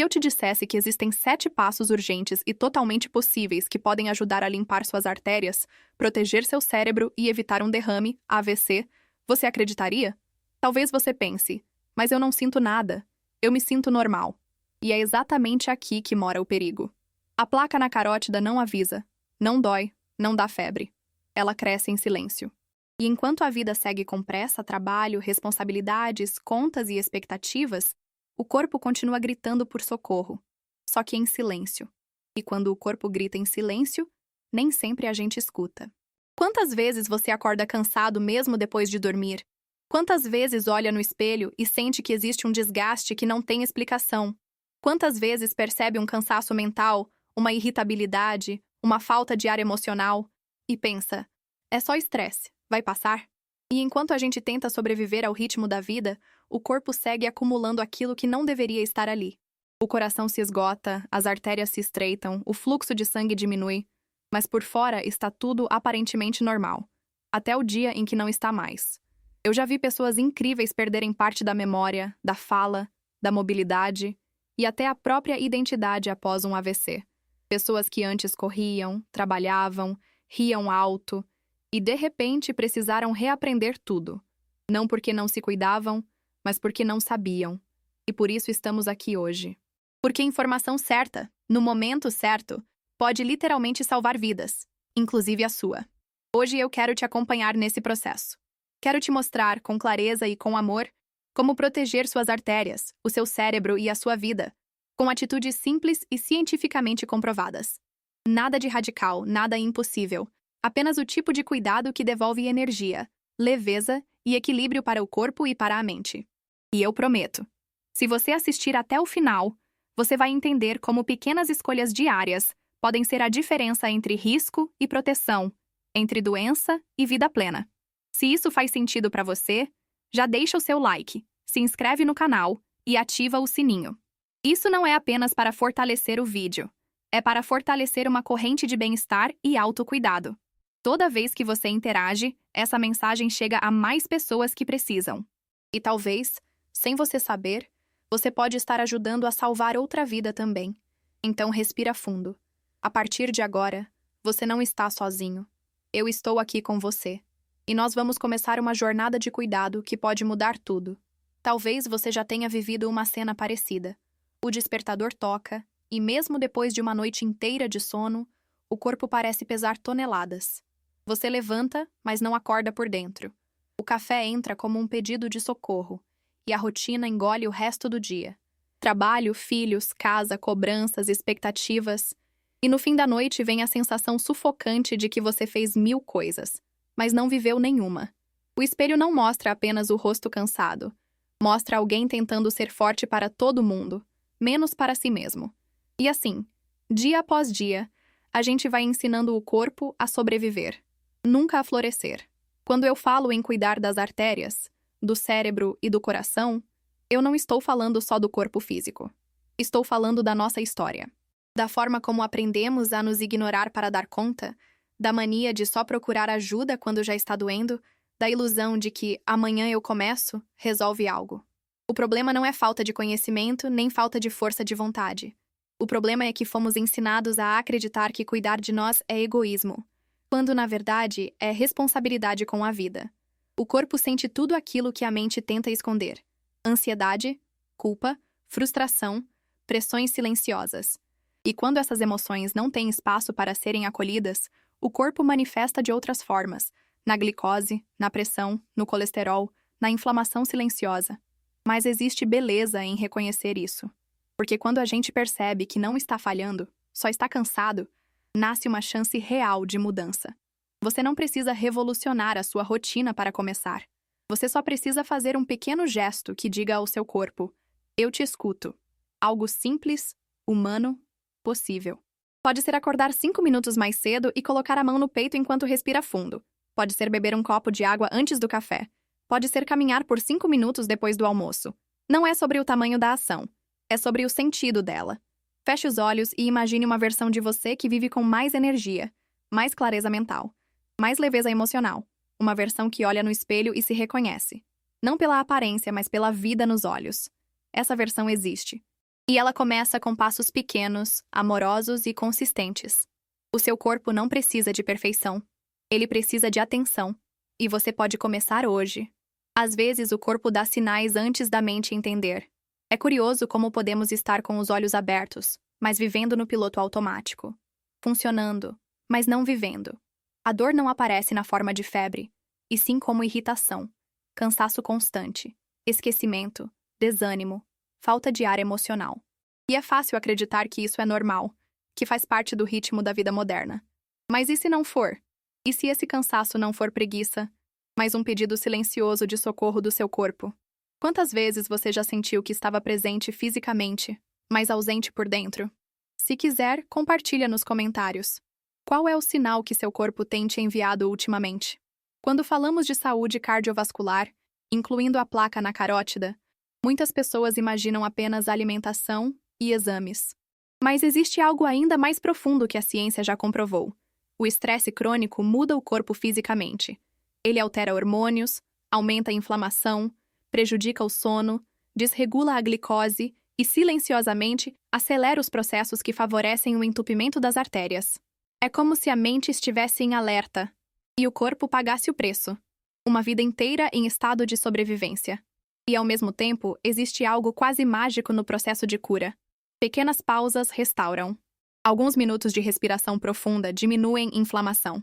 Se eu te dissesse que existem 7 passos urgentes e totalmente possíveis que podem ajudar a limpar suas artérias, proteger seu cérebro e evitar um derrame, AVC, você acreditaria? Talvez você pense, mas eu não sinto nada. Eu me sinto normal. E é exatamente aqui que mora o perigo. A placa na carótida não avisa, não dói, não dá febre. Ela cresce em silêncio. E enquanto a vida segue com pressa, trabalho, responsabilidades, contas e expectativas, o corpo continua gritando por socorro, só que em silêncio. E quando o corpo grita em silêncio, nem sempre a gente escuta. Quantas vezes você acorda cansado mesmo depois de dormir? Quantas vezes olha no espelho e sente que existe um desgaste que não tem explicação? Quantas vezes percebe um cansaço mental, uma irritabilidade, uma falta de ar emocional e pensa, é só estresse, vai passar? E enquanto a gente tenta sobreviver ao ritmo da vida, o corpo segue acumulando aquilo que não deveria estar ali. O coração se esgota, as artérias se estreitam, o fluxo de sangue diminui, mas por fora está tudo aparentemente normal, até o dia em que não está mais. Eu já vi pessoas incríveis perderem parte da memória, da fala, da mobilidade e até a própria identidade após um AVC. Pessoas que antes corriam, trabalhavam, riam alto e, de repente, precisaram reaprender tudo. Não porque não se cuidavam, mas porque não sabiam. E por isso estamos aqui hoje. Porque informação certa, no momento certo, pode literalmente salvar vidas, inclusive a sua. Hoje eu quero te acompanhar nesse processo. Quero te mostrar, com clareza e com amor, como proteger suas artérias, o seu cérebro e a sua vida, com atitudes simples e cientificamente comprovadas. Nada de radical, nada impossível. Apenas o tipo de cuidado que devolve energia, leveza e equilíbrio para o corpo e para a mente. E eu prometo, se você assistir até o final, você vai entender como pequenas escolhas diárias podem ser a diferença entre risco e proteção, entre doença e vida plena. Se isso faz sentido para você, já deixa o seu like, se inscreve no canal e ativa o sininho. Isso não é apenas para fortalecer o vídeo, é para fortalecer uma corrente de bem-estar e autocuidado. Toda vez que você interage, essa mensagem chega a mais pessoas que precisam. E talvez, sem você saber, você pode estar ajudando a salvar outra vida também. Então respira fundo. A partir de agora, você não está sozinho. Eu estou aqui com você. E nós vamos começar uma jornada de cuidado que pode mudar tudo. Talvez você já tenha vivido uma cena parecida. O despertador toca, e mesmo depois de uma noite inteira de sono, o corpo parece pesar toneladas. Você levanta, mas não acorda por dentro. O café entra como um pedido de socorro, e a rotina engole o resto do dia. Trabalho, filhos, casa, cobranças, expectativas. E no fim da noite vem a sensação sufocante de que você fez 1000 coisas, mas não viveu nenhuma. O espelho não mostra apenas o rosto cansado. Mostra alguém tentando ser forte para todo mundo, menos para si mesmo. E assim, dia após dia, a gente vai ensinando o corpo a sobreviver, nunca a florescer. Quando eu falo em cuidar das artérias, do cérebro e do coração, eu não estou falando só do corpo físico. Estou falando da nossa história. Da forma como aprendemos a nos ignorar para dar conta, da mania de só procurar ajuda quando já está doendo, da ilusão de que amanhã eu começo, resolve algo. O problema não é falta de conhecimento nem falta de força de vontade. O problema é que fomos ensinados a acreditar que cuidar de nós é egoísmo, quando na verdade é responsabilidade com a vida. O corpo sente tudo aquilo que a mente tenta esconder: ansiedade, culpa, frustração, pressões silenciosas. E quando essas emoções não têm espaço para serem acolhidas, o corpo manifesta de outras formas, na glicose, na pressão, no colesterol, na inflamação silenciosa. Mas existe beleza em reconhecer isso. Porque quando a gente percebe que não está falhando, só está cansado, nasce uma chance real de mudança. Você não precisa revolucionar a sua rotina para começar. Você só precisa fazer um pequeno gesto que diga ao seu corpo: eu te escuto. Algo simples, humano, possível. Pode ser acordar 5 minutos mais cedo e colocar a mão no peito enquanto respira fundo. Pode ser beber um copo de água antes do café. Pode ser caminhar por 5 minutos depois do almoço. Não é sobre o tamanho da ação. É sobre o sentido dela. Feche os olhos e imagine uma versão de você que vive com mais energia, mais clareza mental, mais leveza emocional. Uma versão que olha no espelho e se reconhece. Não pela aparência, mas pela vida nos olhos. Essa versão existe. E ela começa com passos pequenos, amorosos e consistentes. O seu corpo não precisa de perfeição. Ele precisa de atenção. E você pode começar hoje. Às vezes, o corpo dá sinais antes da mente entender. É curioso como podemos estar com os olhos abertos, mas vivendo no piloto automático. Funcionando, mas não vivendo. A dor não aparece na forma de febre, e sim como irritação, cansaço constante, esquecimento, desânimo, falta de ar emocional. E é fácil acreditar que isso é normal, que faz parte do ritmo da vida moderna. Mas e se não for? E se esse cansaço não for preguiça, mas um pedido silencioso de socorro do seu corpo? Quantas vezes você já sentiu que estava presente fisicamente, mas ausente por dentro? Se quiser, compartilha nos comentários. Qual é o sinal que seu corpo tem te enviado ultimamente? Quando falamos de saúde cardiovascular, incluindo a placa na carótida, muitas pessoas imaginam apenas alimentação e exames. Mas existe algo ainda mais profundo que a ciência já comprovou. O estresse crônico muda o corpo fisicamente. Ele altera hormônios, aumenta a inflamação, prejudica o sono, desregula a glicose e, silenciosamente, acelera os processos que favorecem o entupimento das artérias. É como se a mente estivesse em alerta e o corpo pagasse o preço. Uma vida inteira em estado de sobrevivência. E, ao mesmo tempo, existe algo quase mágico no processo de cura. Pequenas pausas restauram. Alguns minutos de respiração profunda diminuem inflamação.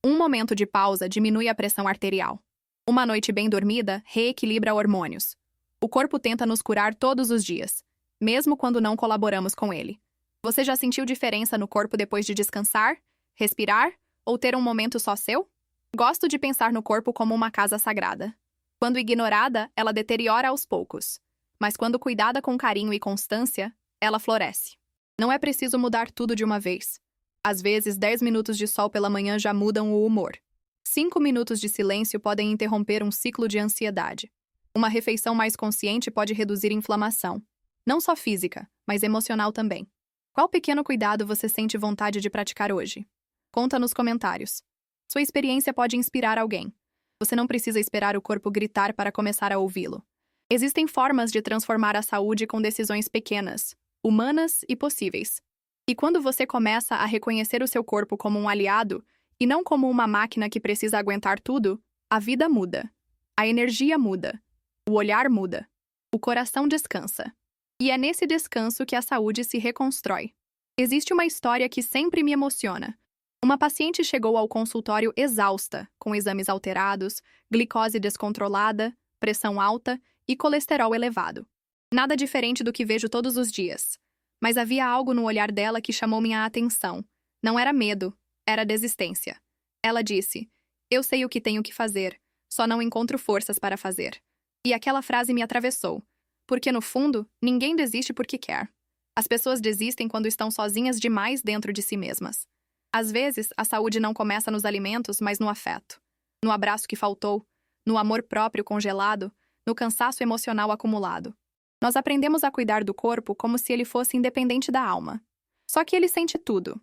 Um momento de pausa diminui a pressão arterial. Uma noite bem dormida reequilibra hormônios. O corpo tenta nos curar todos os dias, mesmo quando não colaboramos com ele. Você já sentiu diferença no corpo depois de descansar, respirar ou ter um momento só seu? Gosto de pensar no corpo como uma casa sagrada. Quando ignorada, ela deteriora aos poucos. Mas quando cuidada com carinho e constância, ela floresce. Não é preciso mudar tudo de uma vez. Às vezes, 10 minutos de sol pela manhã já mudam o humor. 5 minutos de silêncio podem interromper um ciclo de ansiedade. Uma refeição mais consciente pode reduzir inflamação. Não só física, mas emocional também. Qual pequeno cuidado você sente vontade de praticar hoje? Conta nos comentários. Sua experiência pode inspirar alguém. Você não precisa esperar o corpo gritar para começar a ouvi-lo. Existem formas de transformar a saúde com decisões pequenas, humanas e possíveis. E quando você começa a reconhecer o seu corpo como um aliado, e não como uma máquina que precisa aguentar tudo, a vida muda. A energia muda. O olhar muda. O coração descansa. E é nesse descanso que a saúde se reconstrói. Existe uma história que sempre me emociona. Uma paciente chegou ao consultório exausta, com exames alterados, glicose descontrolada, pressão alta e colesterol elevado. Nada diferente do que vejo todos os dias. Mas havia algo no olhar dela que chamou minha atenção. Não era medo, era desistência. Ela disse: "Eu sei o que tenho que fazer, só não encontro forças para fazer." E aquela frase me atravessou. Porque, no fundo, ninguém desiste porque quer. As pessoas desistem quando estão sozinhas demais dentro de si mesmas. Às vezes, a saúde não começa nos alimentos, mas no afeto. No abraço que faltou, no amor próprio congelado, no cansaço emocional acumulado. Nós aprendemos a cuidar do corpo como se ele fosse independente da alma. Só que ele sente tudo: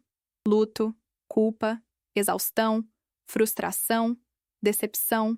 luto, culpa, exaustão, frustração, decepção.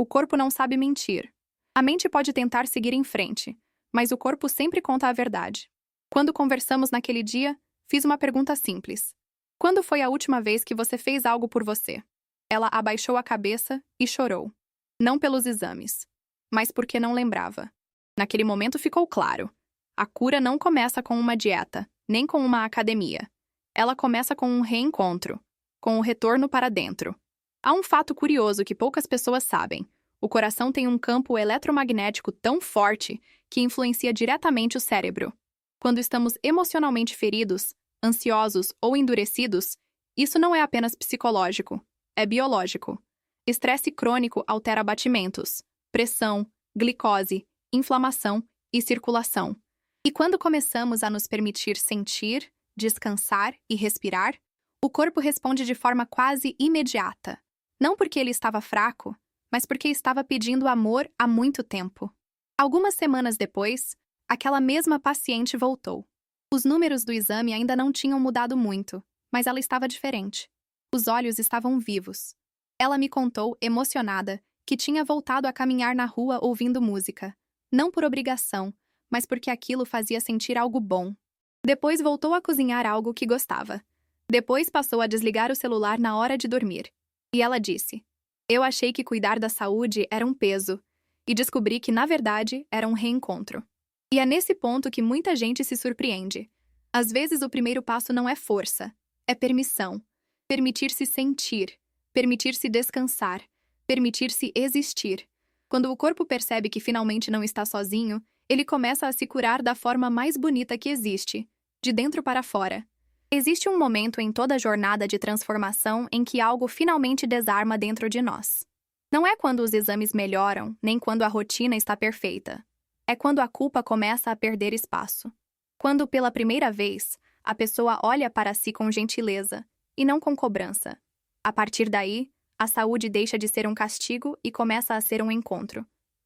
O corpo não sabe mentir. A mente pode tentar seguir em frente, mas o corpo sempre conta a verdade. Quando conversamos naquele dia, fiz uma pergunta simples. Quando foi a última vez que você fez algo por você? Ela abaixou a cabeça e chorou. Não pelos exames, mas porque não lembrava. Naquele momento ficou claro. A cura não começa com uma dieta, nem com uma academia. Ela começa com um reencontro, com o retorno para dentro. Há um fato curioso que poucas pessoas sabem. O coração tem um campo eletromagnético tão forte que influencia diretamente o cérebro. Quando estamos emocionalmente feridos, ansiosos ou endurecidos, isso não é apenas psicológico, é biológico. Estresse crônico altera batimentos, pressão, glicose, inflamação e circulação. E quando começamos a nos permitir sentir, descansar e respirar, o corpo responde de forma quase imediata. Não porque ele estava fraco, mas porque estava pedindo amor há muito tempo. Algumas semanas depois, aquela mesma paciente voltou. Os números do exame ainda não tinham mudado muito, mas ela estava diferente. Os olhos estavam vivos. Ela me contou, emocionada, que tinha voltado a caminhar na rua ouvindo música. Não por obrigação, mas porque aquilo fazia sentir algo bom. Depois voltou a cozinhar algo que gostava. Depois passou a desligar o celular na hora de dormir. E ela disse: Eu achei que cuidar da saúde era um peso, e descobri que, na verdade, era um reencontro. E é nesse ponto que muita gente se surpreende. Às vezes, o primeiro passo não é força, é permissão. Permitir-se sentir, permitir-se descansar, permitir-se existir. Quando o corpo percebe que finalmente não está sozinho, ele começa a se curar da forma mais bonita que existe, de dentro para fora. Existe um momento em toda a jornada de transformação em que algo finalmente desarma dentro de nós. Não é quando os exames melhoram, nem quando a rotina está perfeita. É quando a culpa começa a perder espaço. Quando, pela primeira vez, a pessoa olha para si com gentileza, e não com cobrança. A partir daí, a saúde deixa de ser um castigo e começa a ser um encontro.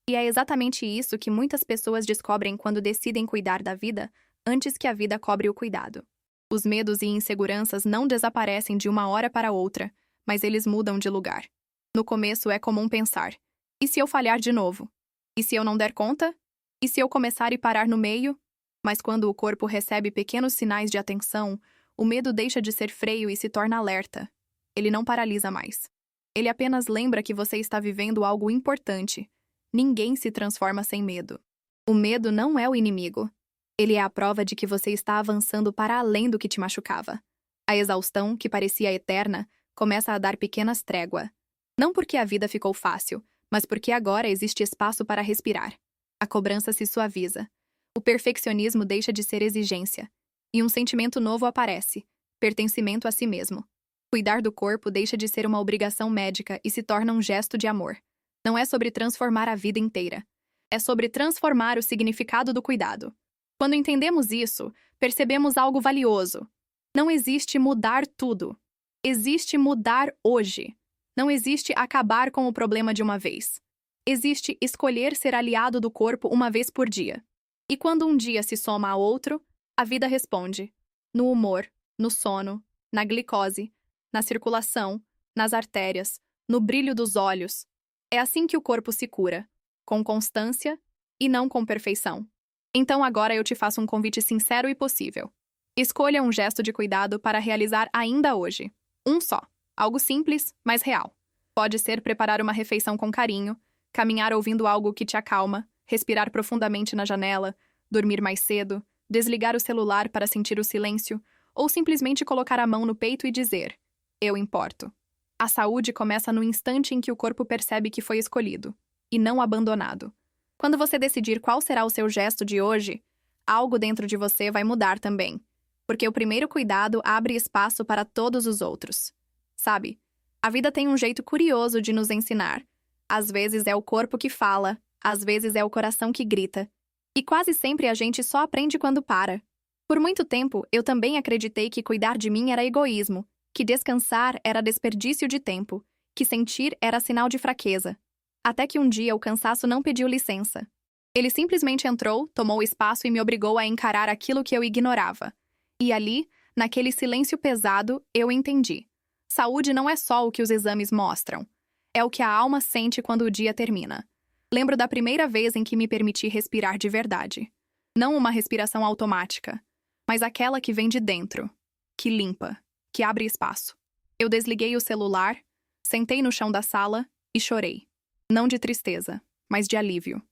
E é exatamente isso que muitas pessoas descobrem quando decidem cuidar da vida antes que a vida cobre o cuidado. Os medos e inseguranças não desaparecem de uma hora para outra, mas eles mudam de lugar. No começo é comum pensar: e se eu falhar de novo? E se eu não der conta? E se eu começar e parar no meio? Mas quando o corpo recebe pequenos sinais de atenção, o medo deixa de ser freio e se torna alerta. Ele não paralisa mais. Ele apenas lembra que você está vivendo algo importante. Ninguém se transforma sem medo. O medo não é o inimigo. Ele é a prova de que você está avançando para além do que te machucava. A exaustão, que parecia eterna, começa a dar pequenas tréguas. Não porque a vida ficou fácil, mas porque agora existe espaço para respirar. A cobrança se suaviza. O perfeccionismo deixa de ser exigência. E um sentimento novo aparece: pertencimento a si mesmo. Cuidar do corpo deixa de ser uma obrigação médica e se torna um gesto de amor. Não é sobre transformar a vida inteira. É sobre transformar o significado do cuidado. Quando entendemos isso, percebemos algo valioso. Não existe mudar tudo. Existe mudar hoje. Não existe acabar com o problema de uma vez. Existe escolher ser aliado do corpo uma vez por dia. E quando um dia se soma a outro, a vida responde. No humor, no sono, na glicose, na circulação, nas artérias, no brilho dos olhos. É assim que o corpo se cura, com constância e não com perfeição. Então agora eu te faço um convite sincero e possível. Escolha um gesto de cuidado para realizar ainda hoje. Um só. Algo simples, mas real. Pode ser preparar uma refeição com carinho, caminhar ouvindo algo que te acalma, respirar profundamente na janela, dormir mais cedo, desligar o celular para sentir o silêncio, ou simplesmente colocar a mão no peito e dizer: eu importo. A saúde começa no instante em que o corpo percebe que foi escolhido, e não abandonado. Quando você decidir qual será o seu gesto de hoje, algo dentro de você vai mudar também, porque o primeiro cuidado abre espaço para todos os outros. Sabe, a vida tem um jeito curioso de nos ensinar. Às vezes é o corpo que fala, às vezes é o coração que grita. E quase sempre a gente só aprende quando para. Por muito tempo, eu também acreditei que cuidar de mim era egoísmo, que descansar era desperdício de tempo, que sentir era sinal de fraqueza. Até que um dia o cansaço não pediu licença. Ele simplesmente entrou, tomou espaço e me obrigou a encarar aquilo que eu ignorava. E ali, naquele silêncio pesado, eu entendi. Saúde não é só o que os exames mostram. É o que a alma sente quando o dia termina. Lembro da primeira vez em que me permiti respirar de verdade. Não uma respiração automática, mas aquela que vem de dentro, que limpa, que abre espaço. Eu desliguei o celular, sentei no chão da sala e chorei. Não de tristeza, mas de alívio.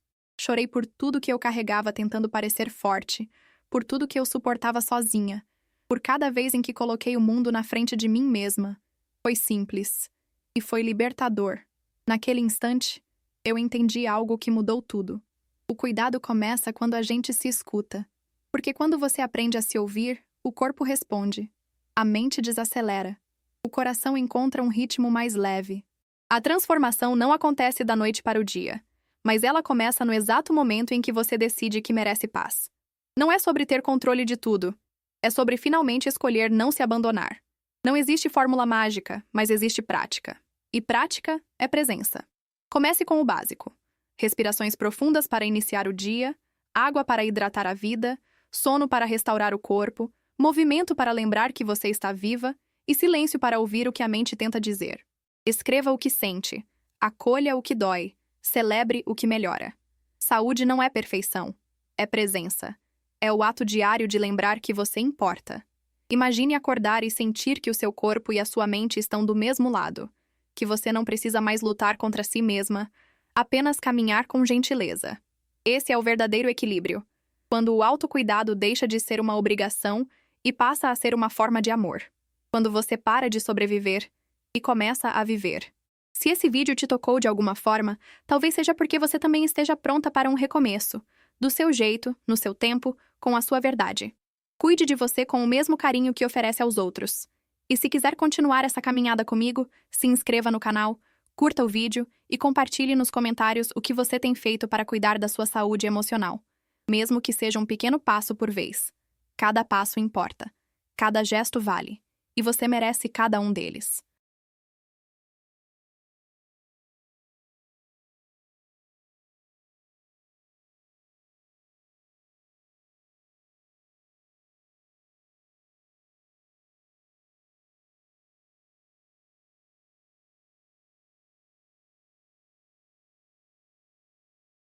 Chorei por tudo que eu carregava tentando parecer forte, por tudo que eu suportava sozinha, por cada vez em que coloquei o mundo na frente de mim mesma. Foi simples. E foi libertador. Naquele instante, eu entendi algo que mudou tudo. O cuidado começa quando a gente se escuta. Porque quando você aprende a se ouvir, o corpo responde. A mente desacelera. O coração encontra um ritmo mais leve. A transformação não acontece da noite para o dia, mas ela começa no exato momento em que você decide que merece paz. Não é sobre ter controle de tudo. É sobre finalmente escolher não se abandonar. Não existe fórmula mágica, mas existe prática. E prática é presença. Comece com o básico. Respirações profundas para iniciar o dia, água para hidratar a vida, sono para restaurar o corpo, movimento para lembrar que você está viva e silêncio para ouvir o que a mente tenta dizer. Escreva o que sente, acolha o que dói, celebre o que melhora. Saúde não é perfeição, é presença. É o ato diário de lembrar que você importa. Imagine acordar e sentir que o seu corpo e a sua mente estão do mesmo lado, que você não precisa mais lutar contra si mesma, apenas caminhar com gentileza. Esse é o verdadeiro equilíbrio, quando o autocuidado deixa de ser uma obrigação e passa a ser uma forma de amor. Quando você para de sobreviver e começa a viver. Se esse vídeo te tocou de alguma forma, talvez seja porque você também esteja pronta para um recomeço, do seu jeito, no seu tempo, com a sua verdade. Cuide de você com o mesmo carinho que oferece aos outros. E se quiser continuar essa caminhada comigo, se inscreva no canal, curta o vídeo e compartilhe nos comentários o que você tem feito para cuidar da sua saúde emocional. Mesmo que seja um pequeno passo por vez. Cada passo importa. Cada gesto vale. E você merece cada um deles.